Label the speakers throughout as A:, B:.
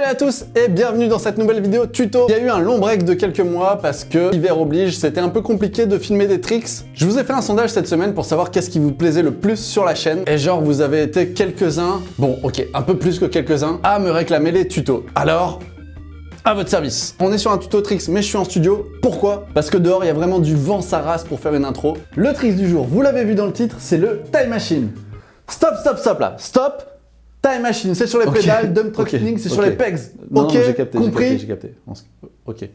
A: Salut à tous et bienvenue dans cette nouvelle vidéo tuto. Il y a eu un long break de quelques mois parce que l'hiver oblige, c'était un peu compliqué de filmer des tricks. Je vous ai fait un sondage cette semaine pour savoir qu'est-ce qui vous plaisait le plus sur la chaîne. Et genre vous avez été quelques-uns, bon ok, un peu plus que quelques-uns, à me réclamer les tutos. Alors, à votre service. On est sur un tuto tricks mais je suis en studio. Pourquoi? Parce que dehors il y a vraiment du vent sa race pour faire une intro. Le trick du jour, vous l'avez vu dans le titre, c'est le time machine. Stop, stop, stop là, stop. Time machine, c'est sur les pédales, dump truck spinning, c'est sur les pegs.
B: Non,
A: ok,
B: j'ai capté,
A: compris.
B: j'ai capté. Ok.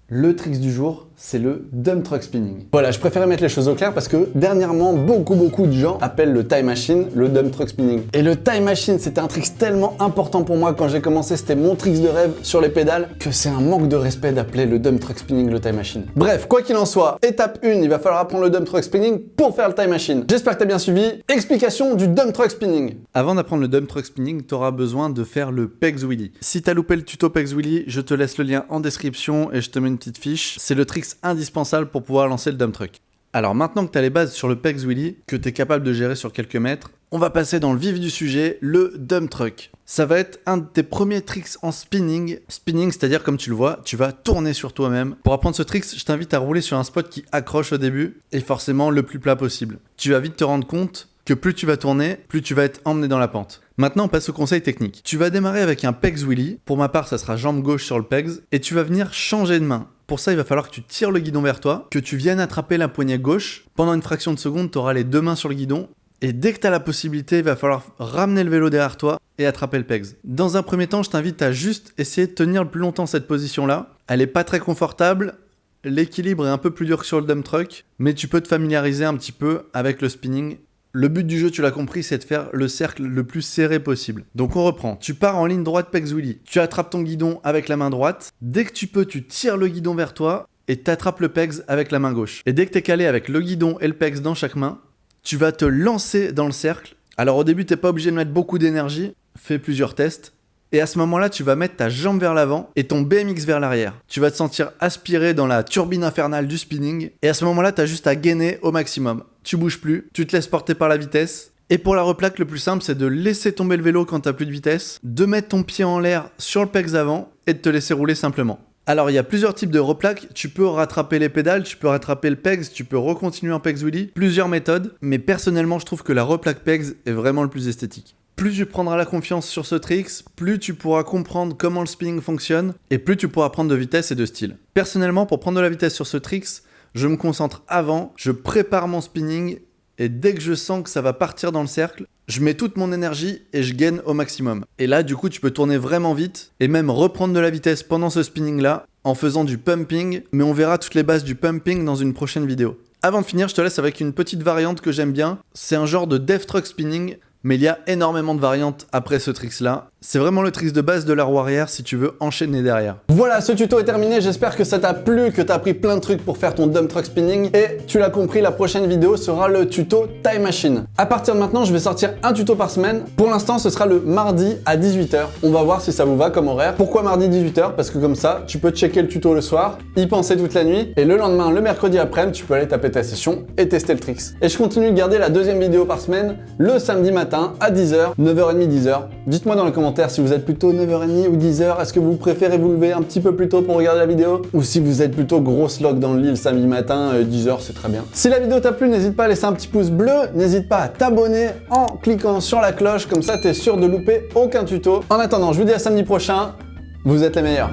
A: Le trick du jour, c'est le dump truck spinning. Voilà, je préférais mettre les choses au clair parce que dernièrement, beaucoup de gens appellent le time machine le dump truck spinning. Et le time machine, c'était un trick tellement important pour moi quand j'ai commencé, c'était mon trick de rêve sur les pédales, que c'est un manque de respect d'appeler le dump truck spinning le time machine. Bref, quoi qu'il en soit, étape 1, il va falloir apprendre le dump truck spinning pour faire le time machine. J'espère que t'as bien suivi. Explication du dump truck spinning.
B: Avant d'apprendre le dump truck spinning, tu auras besoin de faire le pegs wheelie. Si t'as loupé le tuto pegs wheelie, je te laisse le lien en description et je te mets une petite fiche. C'est le trick indispensable pour pouvoir lancer le dump truck. Alors maintenant que tu as les bases sur le pegs wheelie, que tu es capable de gérer sur quelques mètres, on va passer dans le vif du sujet, le dump truck. Ça va être un de tes premiers tricks en spinning. Spinning, c'est-à-dire comme tu le vois, tu vas tourner sur toi-même. Pour apprendre ce trick, je t'invite à rouler sur un spot qui accroche au début et forcément le plus plat possible. Tu vas vite te rendre compte que plus tu vas tourner, plus tu vas être emmené dans la pente. Maintenant, on passe au conseil technique. Tu vas démarrer avec un pegs wheelie. Pour ma part, ça sera jambe gauche sur le pegs. Et tu vas venir changer de main. Pour ça, il va falloir que tu tires le guidon vers toi, que tu viennes attraper la poignée gauche. Pendant une fraction de seconde, tu auras les deux mains sur le guidon. Et dès que tu as la possibilité, il va falloir ramener le vélo derrière toi et attraper le pegs. Dans un premier temps, je t'invite à juste essayer de tenir le plus longtemps cette position-là. Elle n'est pas très confortable. L'équilibre est un peu plus dur que sur le dump truck. Mais tu peux te familiariser un petit peu avec le spinning. Le but du jeu, tu l'as compris, c'est de faire le cercle le plus serré possible. Donc on reprend. Tu pars en ligne droite pegs wheelie. Tu attrapes ton guidon avec la main droite. Dès que tu peux, tu tires le guidon vers toi et t'attrapes le pegs avec la main gauche. Et dès que t'es calé avec le guidon et le pegs dans chaque main, tu vas te lancer dans le cercle. Alors au début, t'es pas obligé de mettre beaucoup d'énergie. Fais plusieurs tests. Et à ce moment-là, tu vas mettre ta jambe vers l'avant et ton BMX vers l'arrière. Tu vas te sentir aspiré dans la turbine infernale du spinning. Et à ce moment-là, tu as juste à gainer au maximum. Tu bouges plus, tu te laisses porter par la vitesse. Et pour la replaque, le plus simple, c'est de laisser tomber le vélo quand tu n'as plus de vitesse, de mettre ton pied en l'air sur le pegs avant et de te laisser rouler simplement. Alors, il y a plusieurs types de replaques. Tu peux rattraper les pédales, tu peux rattraper le pegs, tu peux recontinuer en pegs wheelie. Plusieurs méthodes. Mais personnellement, je trouve que la replaque pegs est vraiment le plus esthétique. Plus tu prendras la confiance sur ce trick, plus tu pourras comprendre comment le spinning fonctionne et plus tu pourras prendre de vitesse et de style. Personnellement, pour prendre de la vitesse sur ce trick, je me concentre avant, je prépare mon spinning et dès que je sens que ça va partir dans le cercle, je mets toute mon énergie et je gaine au maximum. Et là, du coup, tu peux tourner vraiment vite et même reprendre de la vitesse pendant ce spinning-là en faisant du pumping, mais on verra toutes les bases du pumping dans une prochaine vidéo. Avant de finir, je te laisse avec une petite variante que j'aime bien. C'est un genre de death truck spinning. Mais il y a énormément de variantes après ce trick-là. C'est vraiment le trick de base de la roue arrière si tu veux enchaîner derrière.
A: Voilà, ce tuto est terminé. J'espère que ça t'a plu, que t'as appris plein de trucs pour faire ton dump truck spinning. Et tu l'as compris, la prochaine vidéo sera le tuto time machine. À partir de maintenant, je vais sortir un tuto par semaine. Pour l'instant, ce sera le mardi à 18h. On va voir si ça vous va comme horaire. Pourquoi mardi 18h? Parce que comme ça, tu peux checker le tuto le soir, y penser toute la nuit. Et le lendemain, le mercredi après-midi, tu peux aller taper ta session et tester le trick. Et je continue de garder la deuxième vidéo par semaine le samedi matin à 10h, 9h30, 10h. Dites-moi dans les commentaires si vous êtes plutôt 9h30 ou 10h. Est-ce que vous préférez vous lever un petit peu plus tôt pour regarder la vidéo? Ou si vous êtes plutôt grosse log dans le lit le samedi matin, 10h c'est très bien. Si la vidéo t'a plu, n'hésite pas à laisser un petit pouce bleu. N'hésite pas à t'abonner en cliquant sur la cloche. Comme ça, t'es sûr de louper aucun tuto. En attendant, je vous dis à samedi prochain. Vous êtes les meilleurs.